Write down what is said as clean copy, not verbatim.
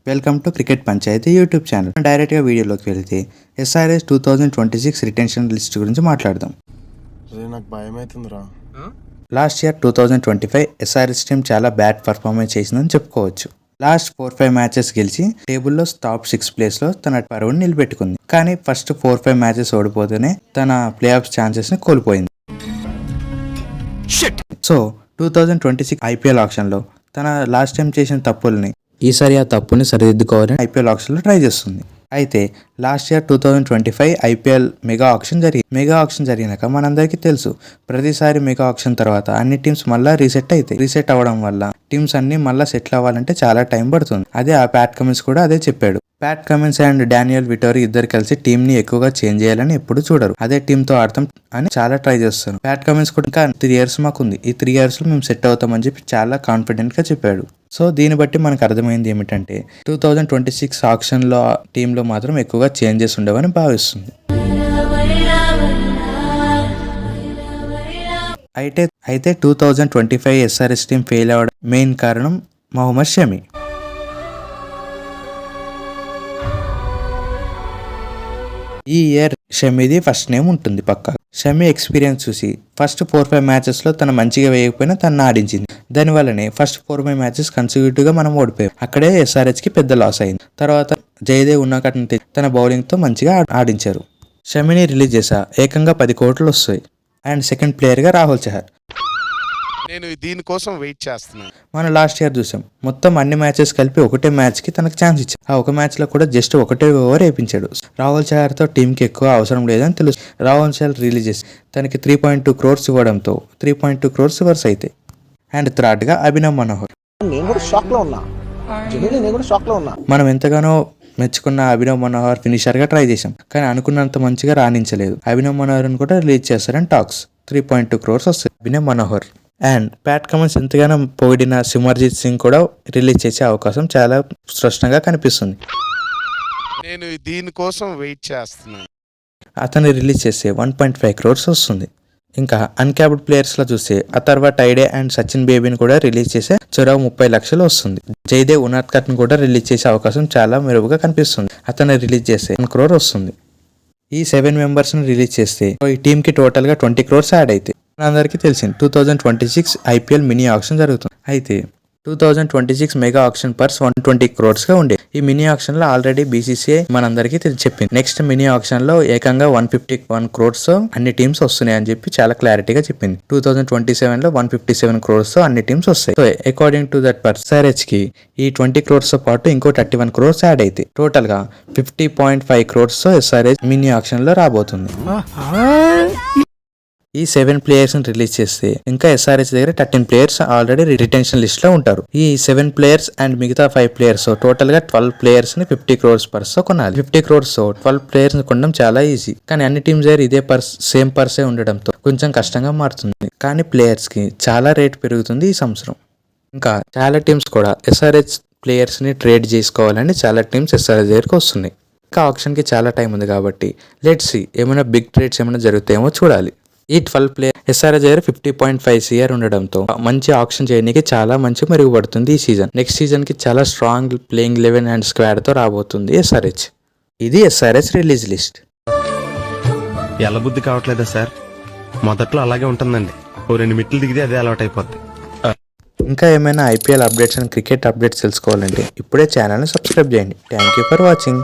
Welcome to cricket Panchayati YouTube channel. డైరెక్ట్గా వీడియోలోకి వెళ్తే SRH 2026 రిటెన్షన్ లిస్ట్ గురించి మాట్లాడదాం. నాకు భయమైతుందిరా. లాస్ట్ ఇయర్ 2025 SRH టీం చాలా బ్యాడ్ పర్ఫార్మెన్స్ చేసిందని చెప్పుకోవచ్చు. లాస్ట్ 4-5 మ్యాచెస్ గెలిచి టేబుల్లో టాప్ 6 ప్లేస్లో తన పరువుని నిలబెట్టుకుంది. కానీ ఫస్ట్ 4-5 మ్యాచెస్ ఓడిపోతేనే తన ప్లే ఆఫ్ ఛాన్సెస్ని కోల్పోయింది. సో 2026 IPL ఆక్షన్లో తన లాస్ట్ టైం చేసిన తప్పుల్ని ఈసారి ఆ తప్పుని సరిదిద్దుకోవాలని IPL ఆక్షన్లో ట్రై చేస్తుంది. అయితే last year 2025 IPL mega auction జరిగినాక మనందరికీ తెలుసు, ప్రతిసారి మెగా ఆక్షన్ తర్వాత అన్ని టీమ్స్ మళ్ళీ రీసెట్ అవ్వడం వల్ల టీమ్స్ అన్ని మళ్ళీ సెటిల్ అవ్వాలంటే చాలా టైం పడుతుంది. అదే ఆ ప్యాట్ కమిన్స్ కూడా అదే చెప్పాడు. ప్యాట్ కమిన్స్ అండ్ డానియల్ విటోరీ ఇద్దరు కలిసి టీమ్ ని ఎక్కువగా చేంజ్ చేయాలని ఎప్పుడు చూడరు, అదే టీమ్ తో ఆడతాం అని చాలా ట్రై చేస్తారు. ప్యాట్ కమిన్స్ కూడా ఇంకా 3 years మాకుంది, ఈ 3 years లో మేము సెట్ అవుతామని చెప్పి చాలా కాన్ఫిడెంట్ గా చెప్పాడు. సో దీన్ని బట్టి మనకు అర్థమైంది ఏమిటంటే 2026 ఆక్షన్ లో టీమ్ లో మాత్రం ఎక్కువగా చేంజెస్ ఉండవని భావిస్తుంది. అయితే 2025 SRH టీం ఫెయిల్ అవ్వడం మెయిన్ కారణం మొహమ్మద్ షమి. ఈ ఇయర్ షమీది ఫస్ట్ నేమ్ ఉంటుంది పక్కా. షమీ ఎక్స్పీరియన్స్ చూసి ఫస్ట్ 4-5 మ్యాచెస్లో తను మంచిగా వేయకపోయినా తను ఆడించింది. దానివల్లనే ఫస్ట్ 4-5 మ్యాచెస్ కన్సిక్యూటివ్గా మనం ఓడిపోయాం. అక్కడే SRHకి పెద్ద లాస్ అయింది. తర్వాత జయదేవ్ ఉన్నకటి తన బౌలింగ్తో మంచిగా ఆడించారు. షమీని రిలీజ్ చేసా ఏకంగా 10 కోట్లు వస్తాయి. అండ్ సెకండ్ ప్లేయర్గా రాహుల్ చహర్. నేను దీనికోసం వెయిట్ చేస్తున్నాను. మనం లాస్ట్ ఇయర్ చూసాం, మొత్తం అన్ని మ్యాచెస్ కలిపి ఒకటే మ్యాచ్కి తనకు ఛాన్స్ ఇచ్చాడు. ఆ ఒక మ్యాచ్లో కూడా జస్ట్ ఒకటే ఓవర్ వేయించాడు. రాహుల్ చహర్తో టీంకి ఎక్కువ అవసరం లేదని తెలుసు. రాహుల్ చహర్ రిలీజ్ చేసి తనకి 3.2 crores ఇవ్వడంతో 3.2 crores వర్స్ అయితే. అండ్ థర్డ్గా అభినవ్ మనోహర్. మనం ఎంతగానో మెచ్చుకున్న అభినవ్ మనోహర్ ఫినిషర్గా ట్రై చేశాం, కానీ అనుకున్నంత మంచిగా రాణించలేదు. అభినవ్ మనోహర్ని కూడా రిలీజ్ చేస్తారని టాక్స్. 3.2 crores వస్తాయి Abhinav Manohar. And Pat Cummins ఎంతగానో పొగిడిన సిమర్జిత్ సింగ్ కూడా రిలీజ్ చేసే అవకాశం చాలా స్పష్టంగా కనిపిస్తుంది. నేను దీనికోసం వెయిట్ చేస్తున్నాను. అతన్ని రిలీజ్ చేస్తే 1.5 crores వస్తుంది. ఇంకా అన్క్యాప్డ్ ప్లేయర్స్లో చూస్తే అథర్వ టైడే అండ్ సచిన్ బేబీని కూడా రిలీజ్ చేసే చొరవ 30 లక్షలు వస్తుంది. జయదేవ్ ఉనాద్కట్ని కూడా రిలీజ్ చేసే అవకాశం చాలా మెరుగుగా కనిపిస్తుంది. అతన్ని రిలీజ్ చేస్తే 1 crore వస్తుంది. ఈ 7 మెంబర్స్ని రిలీజ్ చేస్తే ఈ టీంకి టోటల్గా 20 crores యాడ్ అయితే. అందరికీ తెలిసింది 2026 IPL మినీ ఆక్షన్ జరుగుతుంది. అయితే 2026 మెగా ఆక్షన్ పర్స్ 120 crores గా ఉండే. ఈ మినీ ఆక్షన్ లో ఆల్రెడీ BCCI మనందరికీ చెప్పింది, నెక్స్ట్ మినీ ఆక్షన్ లో ఏకంగా 151 crores అన్ని టీమ్స్ వస్తున్నాయి అని చెప్పి చాలా క్లారిటీగా చెప్పింది. 2027 లో 157 crores అన్ని టీమ్స్ వస్తాయి. So according to that purse SRH కి ఈ 20 crores తో పాటు ఇంకో 31 crores యాడ్ అయితే టోటల్ గా 50.5 crores SRH మినీ ఆక్షన్ లో రాబోతుంది. ఈ 7 players ని రిలీజ్ చేస్తే ఇంకా SRH దగ్గర 13 players ఆల్రెడీ రిటెన్షన్ లిస్ట్ లో ఉంటారు. ఈ 7 players అండ్ మిగతా 5 players టోటల్ గా 12 players ని 50 crores పర్స్ కొనాలి. 50 crores 12 players ని కొనడం చాలా ఈజీ, కానీ అన్ని టీమ్స్ దగ్గర ఇదే సేమ్ పర్సే ఉండడంతో కొంచెం కష్టంగా మారుతుంది. కానీ ప్లేయర్స్ కి చాలా రేట్ పెరుగుతుంది ఈ సంవత్సరం. ఇంకా చాలా టీమ్స్ కూడా SRH ప్లేయర్స్ ని ట్రేడ్ చేసుకోవాలని చాలా టీమ్స్ SRH దగ్గరకు వస్తున్నాయి. ఇంకా ఆప్షన్ కి చాలా టైం ఉంది కాబట్టి లెట్స్ సీ ఏమైనా బిగ్ ట్రేడ్స్ ఏమైనా జరుగుతాయేమో చూడాలి. ఈ 12 players SRH దగ్గర 50.5 crores ఉండడంతో మంచి ఆప్షన్ చేయడానికి చాలా మంచి మెరుగుపడుతుంది ఈ సీజన్. నెక్స్ట్ సీజన్ కి చాలా స్ట్రాంగ్ ప్లేయింగ్ 11 అండ్ స్క్వాడ్ తో రాబోతుంది SRH. ఇది SRH రిలీజ్ లిస్ట్. ఎలా బుద్ధి కావట్లేదా సార్? మొదట్లో అలాగే ఉంటుందండి, ఓ 2 మెట్లు దిగితే అదే అలవాటు అయిపోద్ది. ఇంకా ఏమైనా IPL updates and cricket updates తెలుసుకోవాలంటే ఇప్పుడే ఛానల్ని సబ్స్క్రైబ్ చేయండి. Thank you for watching.